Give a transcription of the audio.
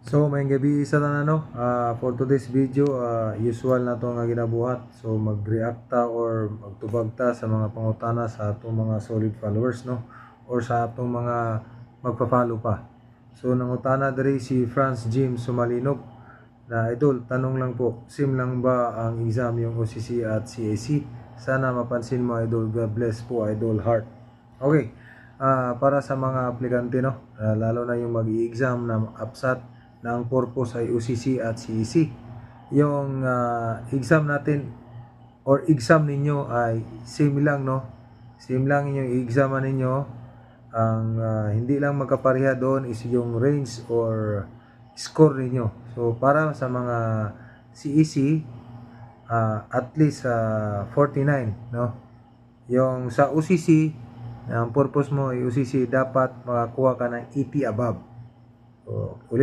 So may gabi sa tanan no. For today's video, usual na to nga ginabuhat. So mag-react ta or magtubag ta sa mga pangutana sa atong mga solid followers no, or sa atong mga magpa-follow pa. So nangutana diri si Franz Jim Sumalinog na idol, tanong lang po, sim lang ba ang exam yung OCC at CAC? Sana mapansin mo idol, God bless po idol heart. Okay, para sa mga aplikante no, lalo na yung mag-i-exam na APSAT na ang purpose ay OCC at CEC. Yung exam natin or exam ninyo ay same lang no. Same lang yung exam ninyo. Ang hindi lang magkapareha doon is yung range or score ninyo. So para sa mga CEC at least 49 no. Yung sa OCC, ang purpose mo ay OCC dapat makakuha ka ng 80 above. So, ulit